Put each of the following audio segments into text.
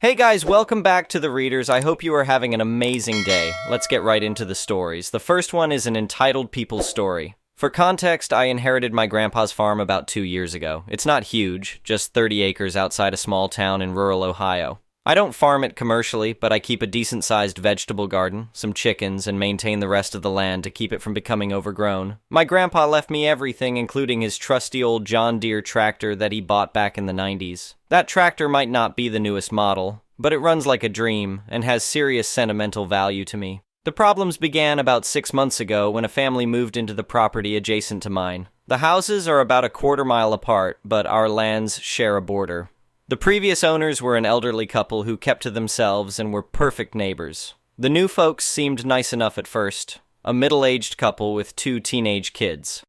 Hey guys, welcome back to The Readers. I hope you are having an amazing day. Let's get right into the stories. The first one is an entitled people story. For context, I inherited my grandpa's farm about 2 years ago. It's not huge, just 30 acres outside a small town in rural Ohio. I don't farm it commercially, but I keep a decent-sized vegetable garden, some chickens, and maintain the rest of the land to keep it from becoming overgrown. My grandpa left me everything, including his trusty old John Deere tractor that he bought back in the 90s. That tractor might not be the newest model, but it runs like a dream and has serious sentimental value to me. The problems began about 6 months ago when a family moved into the property adjacent to mine. The houses are about a quarter-mile apart, but our lands share a border. The previous owners were an elderly couple who kept to themselves and were perfect neighbors. The new folks seemed nice enough at first, a middle-aged couple with 2 teenage kids.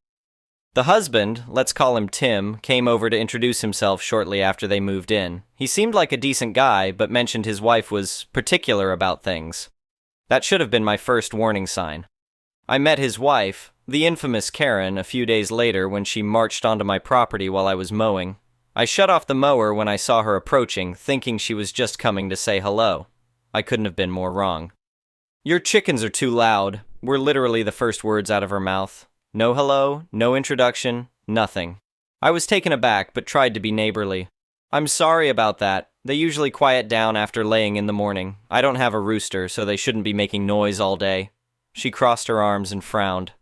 The husband, let's call him Tim, came over to introduce himself shortly after they moved in. He seemed like a decent guy, but mentioned his wife was particular about things. That should have been my first warning sign. I met his wife, the infamous Karen, a few days later when she marched onto my property while I was mowing. I shut off the mower when I saw her approaching, thinking she was just coming to say hello. I couldn't have been more wrong. "Your chickens are too loud," were literally the first words out of her mouth. No hello, no introduction, nothing. I was taken aback, but tried to be neighborly. "I'm sorry about that. They usually quiet down after laying in the morning. I don't have a rooster, so they shouldn't be making noise all day." She crossed her arms and frowned.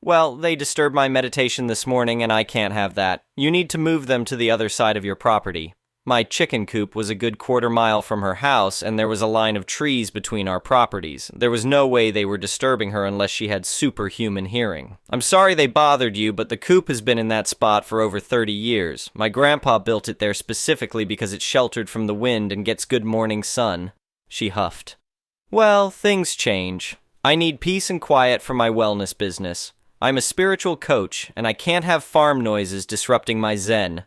"Well, they disturbed my meditation this morning, and I can't have that. You need to move them to the other side of your property." My chicken coop was a good quarter-mile from her house, and there was a line of trees between our properties. There was no way they were disturbing her unless she had superhuman hearing. "I'm sorry they bothered you, but the coop has been in that spot for over 30 years. My grandpa built it there specifically because it's sheltered from the wind and gets good morning sun." She huffed. "Well, things change. I need peace and quiet for my wellness business. I'm a spiritual coach, and I can't have farm noises disrupting my zen."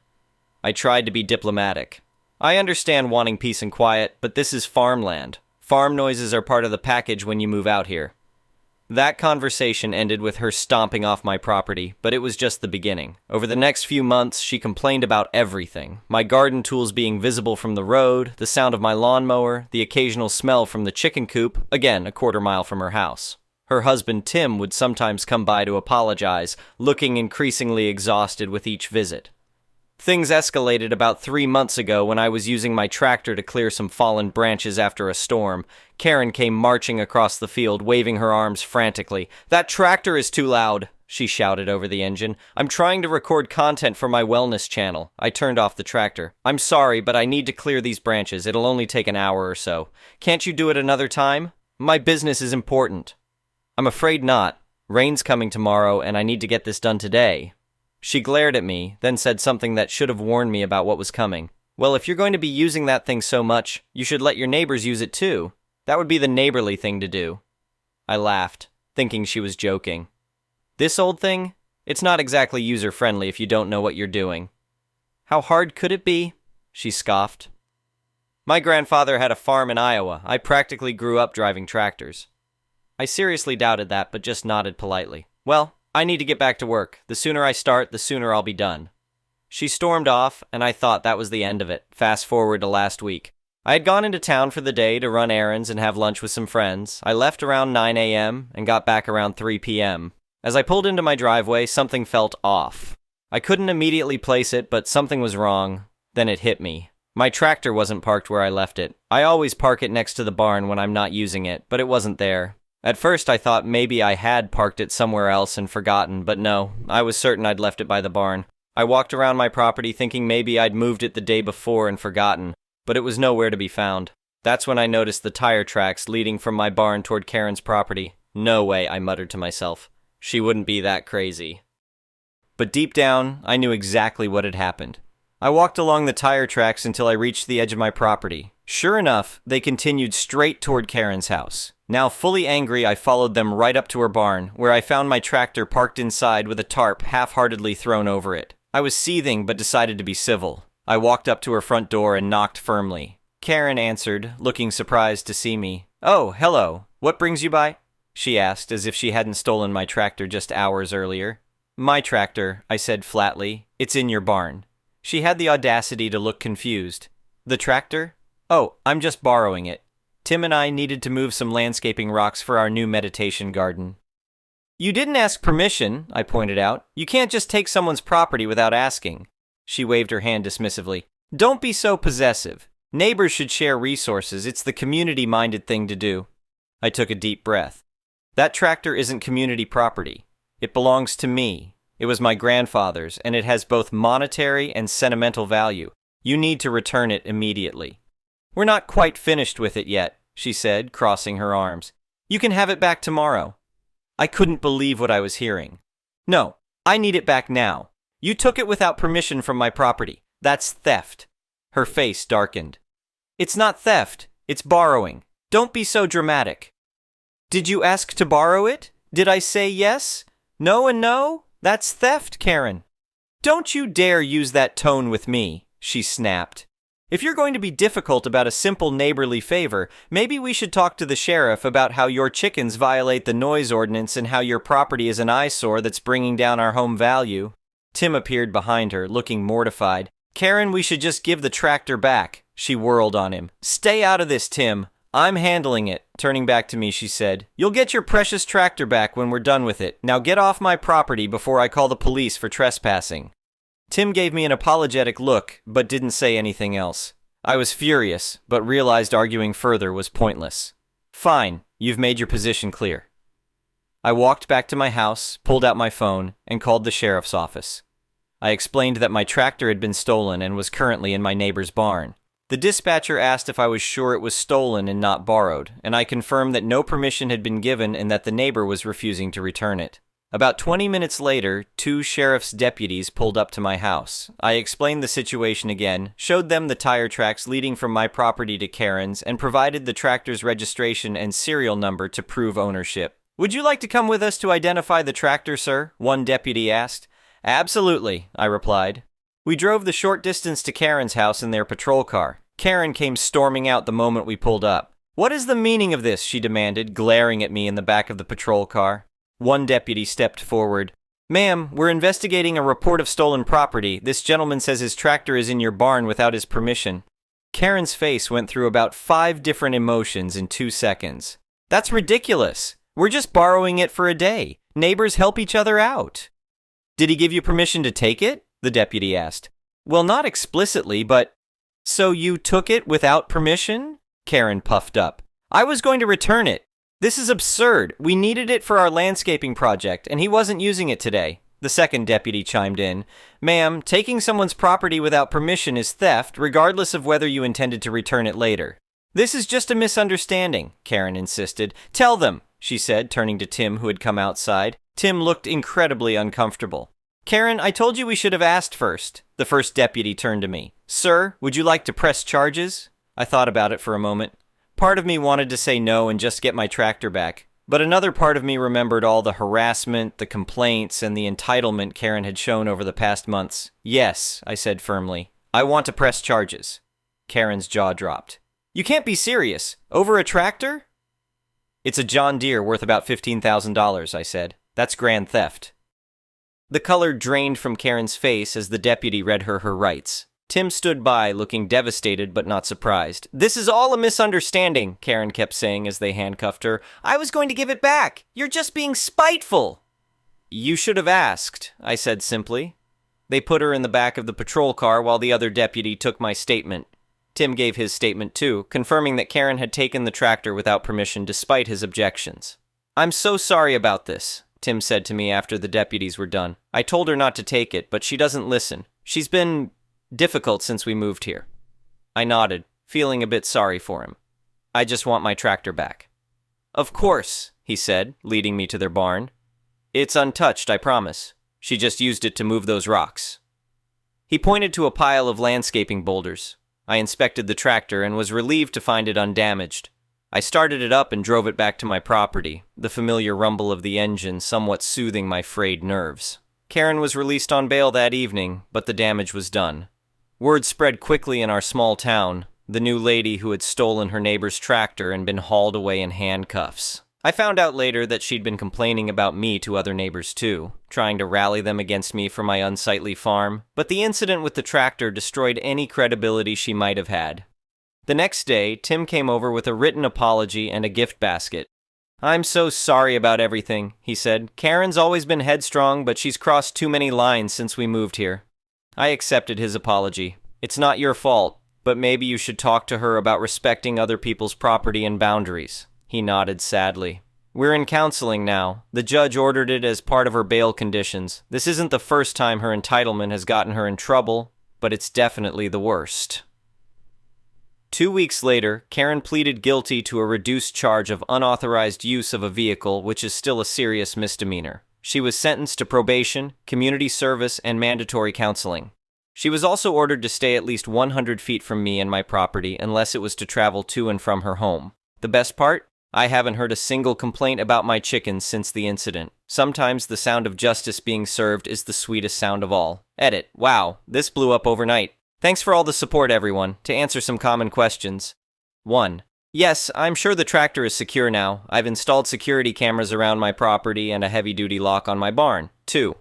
I tried to be diplomatic. "I understand wanting peace and quiet, but this is farmland. Farm noises are part of the package when you move out here." That conversation ended with her stomping off my property, but it was just the beginning. Over the next few months, she complained about everything. My garden tools being visible from the road, the sound of my lawnmower, the occasional smell from the chicken coop, again a quarter-mile from her house. Her husband Tim would sometimes come by to apologize, looking increasingly exhausted with each visit. Things escalated about 3 months ago when I was using my tractor to clear some fallen branches after a storm. Karen came marching across the field, waving her arms frantically. "That tractor is too loud," she shouted over the engine. "I'm trying to record content for my wellness channel." I turned off the tractor. "I'm sorry, but I need to clear these branches. It'll only take an hour or so. Can't you do it another time? My business is important." "I'm afraid not. Rain's coming tomorrow, and I need to get this done today." She glared at me, then said something that should have warned me about what was coming. "Well, if you're going to be using that thing so much, you should let your neighbors use it too. That would be the neighborly thing to do." I laughed, thinking she was joking. "This old thing? It's not exactly user-friendly if you don't know what you're doing." "How hard could it be?" she scoffed. "My grandfather had a farm in Iowa. I practically grew up driving tractors." I seriously doubted that, but just nodded politely. "Well, I need to get back to work. The sooner I start, the sooner I'll be done." She stormed off, and I thought that was the end of it. Fast forward to last week. I had gone into town for the day to run errands and have lunch with some friends. I left around 9 a.m. and got back around 3 p.m. As I pulled into my driveway, something felt off. I couldn't immediately place it, but something was wrong. Then it hit me. My tractor wasn't parked where I left it. I always park it next to the barn when I'm not using it, but it wasn't there. At first I thought maybe I had parked it somewhere else and forgotten, but no, I was certain I'd left it by the barn. I walked around my property thinking maybe I'd moved it the day before and forgotten, but it was nowhere to be found. That's when I noticed the tire tracks leading from my barn toward Karen's property. "No way," I muttered to myself. She wouldn't be that crazy. But deep down, I knew exactly what had happened. I walked along the tire tracks until I reached the edge of my property. Sure enough, they continued straight toward Karen's house. Now fully angry, I followed them right up to her barn, where I found my tractor parked inside with a tarp half-heartedly thrown over it. I was seething, but decided to be civil. I walked up to her front door and knocked firmly. Karen answered, looking surprised to see me. "Oh, hello. What brings you by?" she asked, as if she hadn't stolen my tractor just hours earlier. "My tractor," I said flatly. "It's in your barn." She had the audacity to look confused. "The tractor? Oh, I'm just borrowing it. Tim and I needed to move some landscaping rocks for our new meditation garden. You didn't ask permission, I pointed out. You can't just take someone's property without asking. She waved her hand dismissively. Don't be so possessive. Neighbors should share resources. It's the community-minded thing to do. I took a deep breath. That tractor isn't community property. It belongs to me. It was my grandfather's, and it has both monetary and sentimental value. You need to return it immediately. We're not quite finished with it yet, she said, crossing her arms. You can have it back tomorrow. I couldn't believe what I was hearing. No, I need it back now. You took it without permission from my property. That's theft. Her face darkened. It's not theft. It's borrowing. Don't be so dramatic. Did you ask to borrow it? Did I say yes? No and no? That's theft, Karen. Don't you dare use that tone with me, she snapped. If you're going to be difficult about a simple neighborly favor, maybe we should talk to the sheriff about how your chickens violate the noise ordinance and how your property is an eyesore that's bringing down our home value. Tim appeared behind her, looking mortified. Karen, we should just give the tractor back. She whirled on him. Stay out of this, Tim. I'm handling it. Turning back to me, she said, You'll get your precious tractor back when we're done with it. Now get off my property before I call the police for trespassing. Tim gave me an apologetic look, but didn't say anything else. I was furious, but realized arguing further was pointless. Fine, you've made your position clear. I walked back to my house, pulled out my phone, and called the sheriff's office. I explained that my tractor had been stolen and was currently in my neighbor's barn. The dispatcher asked if I was sure it was stolen and not borrowed, and I confirmed that no permission had been given and that the neighbor was refusing to return it. About 20 minutes later, 2 sheriff's deputies pulled up to my house. I explained the situation again, showed them the tire tracks leading from my property to Karen's, and provided the tractor's registration and serial number to prove ownership. Would you like to come with us to identify the tractor, sir? One deputy asked. Absolutely, I replied. We drove the short distance to Karen's house in their patrol car. Karen came storming out the moment we pulled up. What is the meaning of this? She demanded, glaring at me in the back of the patrol car. One deputy stepped forward. Ma'am, we're investigating a report of stolen property. This gentleman says his tractor is in your barn without his permission. Karen's face went through about 5 different emotions in 2 seconds. That's ridiculous. We're just borrowing it for a day. Neighbors help each other out. Did he give you permission to take it? The deputy asked. Well, not explicitly, but... So you took it without permission? Karen puffed up. I was going to return it. This is absurd. We needed it for our landscaping project, and he wasn't using it today. The second deputy chimed in. Ma'am, taking someone's property without permission is theft, regardless of whether you intended to return it later. This is just a misunderstanding, Karen insisted. Tell them, she said, turning to Tim, who had come outside. Tim looked incredibly uncomfortable. Karen, I told you we should have asked first. The first deputy turned to me. Sir, would you like to press charges? I thought about it for a moment. Part of me wanted to say no and just get my tractor back, but another part of me remembered all the harassment, the complaints, and the entitlement Karen had shown over the past months. Yes, I said firmly. I want to press charges. Karen's jaw dropped. You can't be serious. Over a tractor? It's a John Deere worth about $15,000, I said. That's grand theft. The color drained from Karen's face as the deputy read her rights. Tim stood by, looking devastated but not surprised. This is all a misunderstanding, Karen kept saying as they handcuffed her. I was going to give it back. You're just being spiteful. You should have asked, I said simply. They put her in the back of the patrol car while the other deputy took my statement. Tim gave his statement too, confirming that Karen had taken the tractor without permission despite his objections. I'm so sorry about this, Tim said to me after the deputies were done. I told her not to take it, but she doesn't listen. She's been difficult since we moved here. I nodded, feeling a bit sorry for him. I just want my tractor back. Of course, he said, leading me to their barn. It's untouched, I promise. She just used it to move those rocks. He pointed to a pile of landscaping boulders. I inspected the tractor and was relieved to find it undamaged. I started it up and drove it back to my property, the familiar rumble of the engine somewhat soothing my frayed nerves. Karen was released on bail that evening, but the damage was done. Word spread quickly in our small town, the new lady who had stolen her neighbor's tractor and been hauled away in handcuffs. I found out later that she'd been complaining about me to other neighbors too, trying to rally them against me for my unsightly farm, but the incident with the tractor destroyed any credibility she might have had. The next day, Tim came over with a written apology and a gift basket. "I'm so sorry about everything," he said. "Karen's always been headstrong, but she's crossed too many lines since we moved here." I accepted his apology. "It's not your fault, but maybe you should talk to her about respecting other people's property and boundaries." He nodded sadly. "We're in counseling now. The judge ordered it as part of her bail conditions. This isn't the first time her entitlement has gotten her in trouble, but it's definitely the worst." 2 weeks later, Karen pleaded guilty to a reduced charge of unauthorized use of a vehicle, which is still a serious misdemeanor. She was sentenced to probation, community service, and mandatory counseling. She was also ordered to stay at least 100 feet from me and my property unless it was to travel to and from her home. The best part? I haven't heard a single complaint about my chickens since the incident. Sometimes the sound of justice being served is the sweetest sound of all. Edit. Wow, this blew up overnight. Thanks for all the support, everyone. To answer some common questions. 1. Yes, I'm sure the tractor is secure now. I've installed security cameras around my property and a heavy-duty lock on my barn. 2.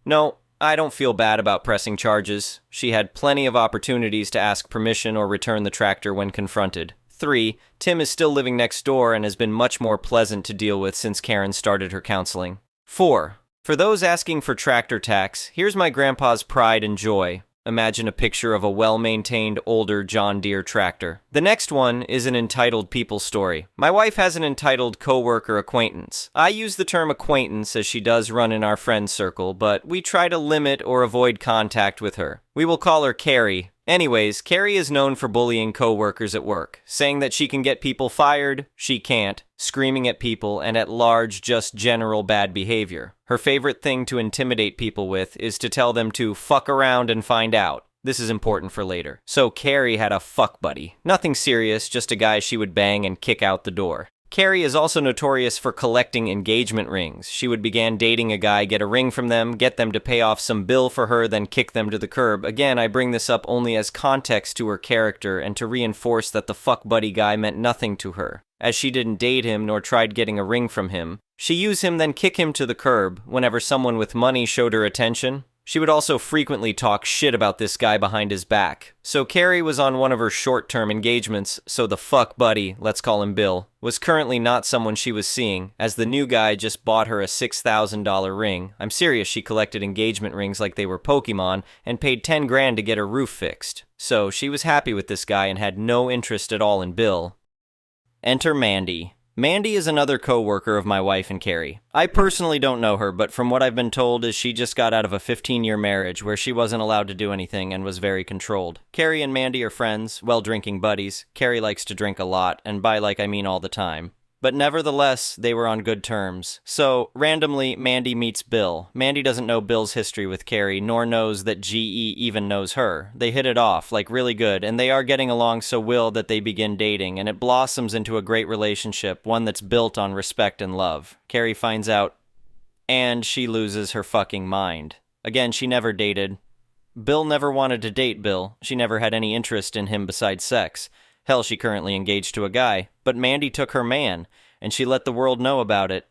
No, I don't feel bad about pressing charges. She had plenty of opportunities to ask permission or return the tractor when confronted. 3. Tim is still living next door and has been much more pleasant to deal with since Karen started her counseling. 4. For those asking for tractor tax, here's my grandpa's pride and joy. Imagine a picture of a well-maintained, older John Deere tractor. The next one is an entitled people story. My wife has an entitled coworker acquaintance. I use the term acquaintance as she does run in our friend circle, but we try to limit or avoid contact with her. We will call her Carrie. Anyways, Carrie is known for bullying coworkers at work, saying that she can get people fired, she can't, screaming at people, and at large, just general bad behavior. Her favorite thing to intimidate people with is to tell them to fuck around and find out. This is important for later. So Carrie had a fuck buddy. Nothing serious, just a guy she would bang and kick out the door. Carrie is also notorious for collecting engagement rings. She would begin dating a guy, get a ring from them, get them to pay off some bill for her, then kick them to the curb. Again, I bring this up only as context to her character and to reinforce that the fuck buddy guy meant nothing to her, as she didn't date him nor tried getting a ring from him. She used him, then kick him to the curb whenever someone with money showed her attention. She would also frequently talk shit about this guy behind his back. So Carrie was on one of her short-term engagements, so the fuck buddy, let's call him Bill, was currently not someone she was seeing, as the new guy just bought her a $6,000 ring. I'm serious, she collected engagement rings like they were Pokemon, and paid 10 grand to get her roof fixed. So she was happy with this guy and had no interest at all in Bill. Enter Mandy. Mandy is another co-worker of my wife and Carrie. I personally don't know her, but from what I've been told is she just got out of a 15-year marriage where she wasn't allowed to do anything and was very controlled. Carrie and Mandy are friends, well-drinking buddies. Carrie likes to drink a lot, and by like I mean all the time. But nevertheless, they were on good terms. So, randomly, Mandy meets Bill. Mandy doesn't know Bill's history with Carrie, nor knows that GE even knows her. They hit it off, like really good, and they are getting along so well that they begin dating, and it blossoms into a great relationship, one that's built on respect and love. Carrie finds out, and she loses her fucking mind. Again, she never dated. Bill never wanted to date Bill. She never had any interest in him besides sex. Hell, she currently engaged to a guy, but Mandy took her man, and she let the world know about it.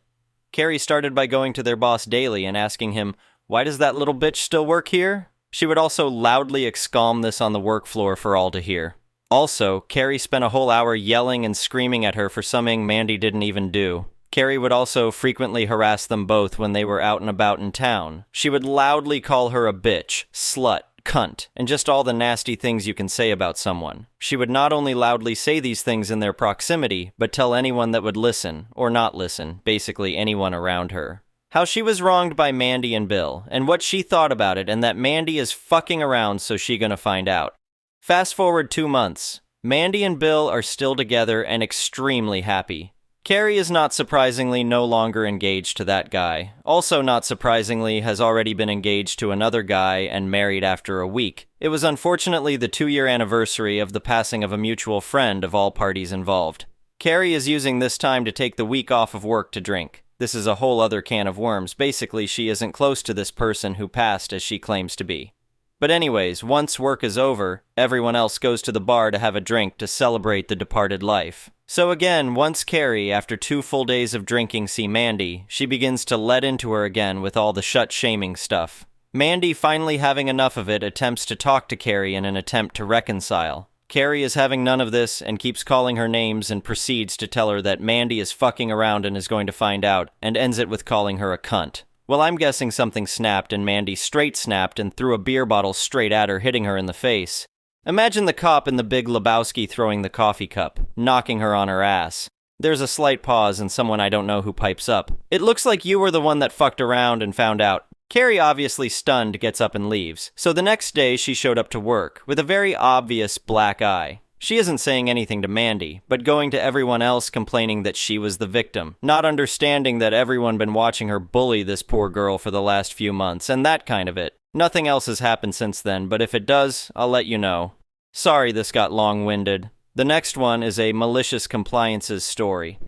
Carrie started by going to their boss daily and asking him, "Why does that little bitch still work here?" She would also loudly exclaim this on the work floor for all to hear. Also, Carrie spent a whole hour yelling and screaming at her for something Mandy didn't even do. Carrie would also frequently harass them both when they were out and about in town. She would loudly call her a bitch, slut, cunt, and just all the nasty things you can say about someone. She would not only loudly say these things in their proximity, but tell anyone that would listen, or not listen, basically anyone around her. How she was wronged by Mandy and Bill, and what she thought about it, and that Mandy is fucking around, so she gonna find out. Fast forward 2 months. Mandy and Bill are still together and extremely happy. Carrie is not surprisingly no longer engaged to that guy. Also not surprisingly has already been engaged to another guy and married after a week. It was unfortunately the 2-year anniversary of the passing of a mutual friend of all parties involved. Carrie is using this time to take the week off of work to drink. This is a whole other can of worms. Basically, she isn't close to this person who passed as she claims to be. But anyways, once work is over, everyone else goes to the bar to have a drink to celebrate the departed life. So again, once Carrie, after 2 full days of drinking, see Mandy, she begins to let into her again with all the shut-shaming stuff. Mandy, finally having enough of it, attempts to talk to Carrie in an attempt to reconcile. Carrie is having none of this and keeps calling her names and proceeds to tell her that Mandy is fucking around and is going to find out, and ends it with calling her a cunt. Well, I'm guessing something snapped and Mandy straight snapped and threw a beer bottle straight at her, hitting her in the face. Imagine the cop in The Big Lebowski throwing the coffee cup, knocking her on her ass. There's a slight pause and someone I don't know who pipes up. It looks like you were the one that fucked around and found out. Carrie, obviously stunned, gets up and leaves. So the next day she showed up to work, with a very obvious black eye. She isn't saying anything to Mandy, but going to everyone else complaining that she was the victim, not understanding that everyone been watching her bully this poor girl for the last few months, and that kind of it. Nothing else has happened since then, but if it does, I'll let you know. Sorry this got long-winded. The next one is a malicious compliances story.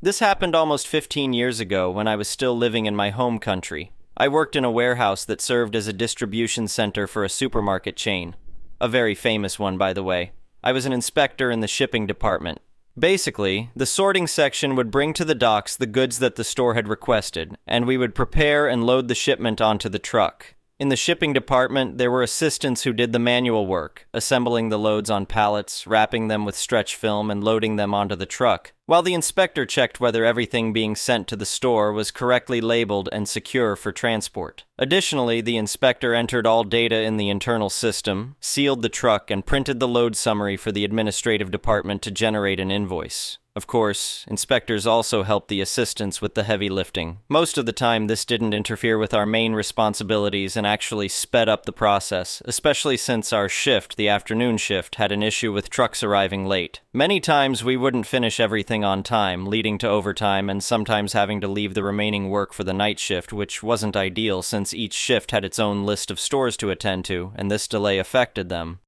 This happened almost 15 years ago when I was still living in my home country. I worked in a warehouse that served as a distribution center for a supermarket chain. A very famous one, by the way. I was an inspector in the shipping department. Basically, the sorting section would bring to the docks the goods that the store had requested, and we would prepare and load the shipment onto the truck. In the shipping department, there were assistants who did the manual work, assembling the loads on pallets, wrapping them with stretch film, and loading them onto the truck, while the inspector checked whether everything being sent to the store was correctly labeled and secure for transport. Additionally, the inspector entered all data in the internal system, sealed the truck, and printed the load summary for the administrative department to generate an invoice. Of course, inspectors also helped the assistants with the heavy lifting. Most of the time, this didn't interfere with our main responsibilities and actually sped up the process, especially since our shift, the afternoon shift, had an issue with trucks arriving late. Many times we wouldn't finish everything on time, leading to overtime and sometimes having to leave the remaining work for the night shift, which wasn't ideal since each shift had its own list of stores to attend to, and this delay affected them.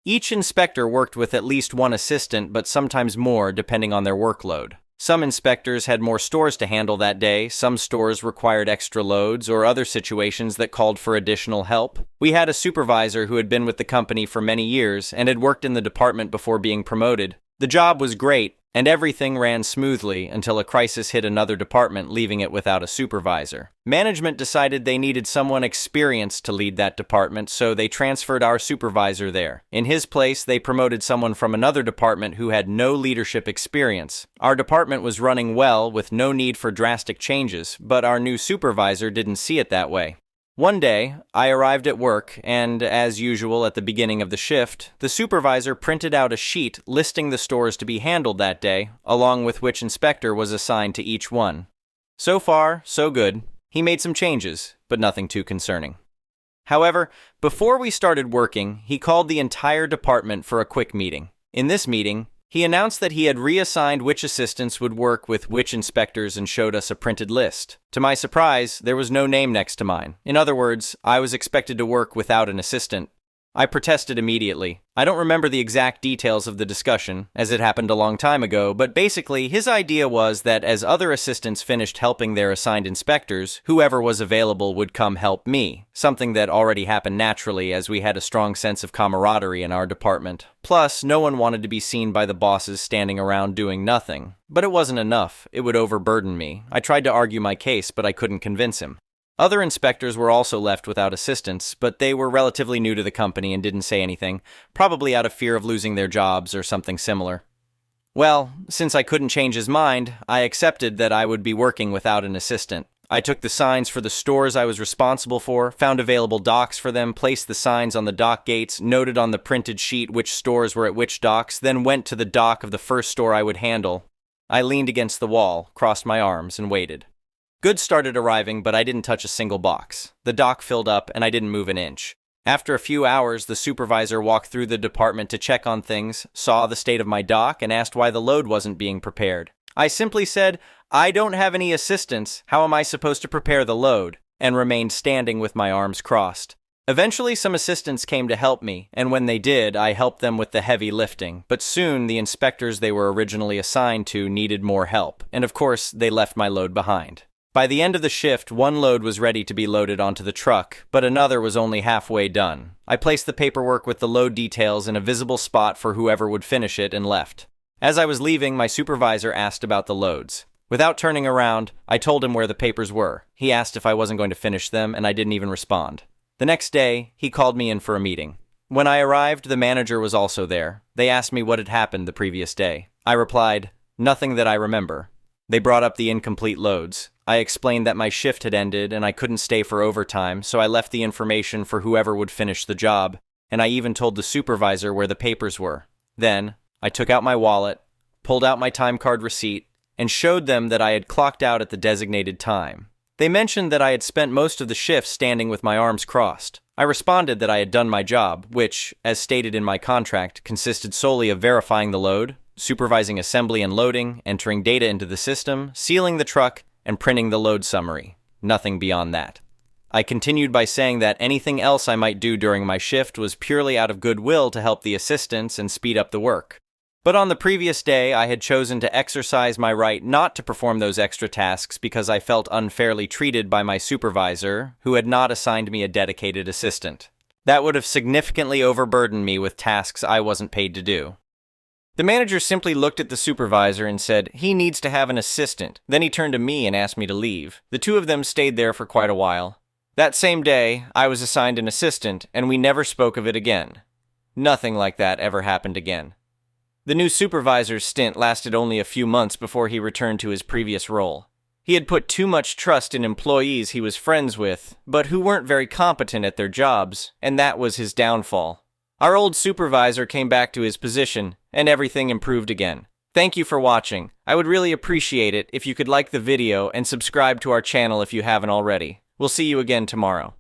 Each inspector worked with at least one assistant, but sometimes more, depending on their workload. Some inspectors had more stores to handle that day, some stores required extra loads, or other situations that called for additional help. We had a supervisor who had been with the company for many years and had worked in the department before being promoted. The job was great, and everything ran smoothly until a crisis hit another department, leaving it without a supervisor. Management decided they needed someone experienced to lead that department, so they transferred our supervisor there. In his place, they promoted someone from another department who had no leadership experience. Our department was running well, with no need for drastic changes, but our new supervisor didn't see it that way. One day, I arrived at work, and as usual at the beginning of the shift, the supervisor printed out a sheet listing the stores to be handled that day, along with which inspector was assigned to each one. So far, so good. He made some changes, but nothing too concerning. However, before we started working, he called the entire department for a quick meeting. In this meeting, he announced that he had reassigned which assistants would work with which inspectors and showed us a printed list. To my surprise, there was no name next to mine. In other words, I was expected to work without an assistant. I protested immediately. I don't remember the exact details of the discussion, as it happened a long time ago, but basically his idea was that as other assistants finished helping their assigned inspectors, whoever was available would come help me, something that already happened naturally as we had a strong sense of camaraderie in our department. Plus, no one wanted to be seen by the bosses standing around doing nothing. But it wasn't enough. It would overburden me. I tried to argue my case, but I couldn't convince him. Other inspectors were also left without assistants, but they were relatively new to the company and didn't say anything, probably out of fear of losing their jobs or something similar. Well, since I couldn't change his mind, I accepted that I would be working without an assistant. I took the signs for the stores I was responsible for, found available docks for them, placed the signs on the dock gates, noted on the printed sheet which stores were at which docks, then went to the dock of the first store I would handle. I leaned against the wall, crossed my arms, and waited. Goods started arriving, but I didn't touch a single box. The dock filled up, and I didn't move an inch. After a few hours, the supervisor walked through the department to check on things, saw the state of my dock, and asked why the load wasn't being prepared. I simply said, "I don't have any assistants. How am I supposed to prepare the load?" and remained standing with my arms crossed. Eventually, some assistants came to help me, and when they did, I helped them with the heavy lifting. But soon, the inspectors they were originally assigned to needed more help, and of course, they left my load behind. By the end of the shift, one load was ready to be loaded onto the truck, but another was only halfway done. I placed the paperwork with the load details in a visible spot for whoever would finish it and left. As I was leaving, my supervisor asked about the loads. Without turning around, I told him where the papers were. He asked if I wasn't going to finish them, and I didn't even respond. The next day, he called me in for a meeting. When I arrived, the manager was also there. They asked me what had happened the previous day. I replied, "Nothing that I remember." They brought up the incomplete loads. I explained that my shift had ended and I couldn't stay for overtime, so I left the information for whoever would finish the job, and I even told the supervisor where the papers were. Then, I took out my wallet, pulled out my time card receipt, and showed them that I had clocked out at the designated time. They mentioned that I had spent most of the shift standing with my arms crossed. I responded that I had done my job, which, as stated in my contract, consisted solely of verifying the load, supervising assembly and loading, entering data into the system, sealing the truck, and printing the load summary. Nothing beyond that. I continued by saying that anything else I might do during my shift was purely out of goodwill to help the assistants and speed up the work. But on the previous day, I had chosen to exercise my right not to perform those extra tasks because I felt unfairly treated by my supervisor, who had not assigned me a dedicated assistant. That would have significantly overburdened me with tasks I wasn't paid to do. The manager simply looked at the supervisor and said, "He needs to have an assistant." Then he turned to me and asked me to leave. The two of them stayed there for quite a while. That same day, I was assigned an assistant, and we never spoke of it again. Nothing like that ever happened again. The new supervisor's stint lasted only a few months before he returned to his previous role. He had put too much trust in employees he was friends with, but who weren't very competent at their jobs, and that was his downfall. Our old supervisor came back to his position, and everything improved again. Thank you for watching. I would really appreciate it if you could like the video and subscribe to our channel if you haven't already. We'll see you again tomorrow.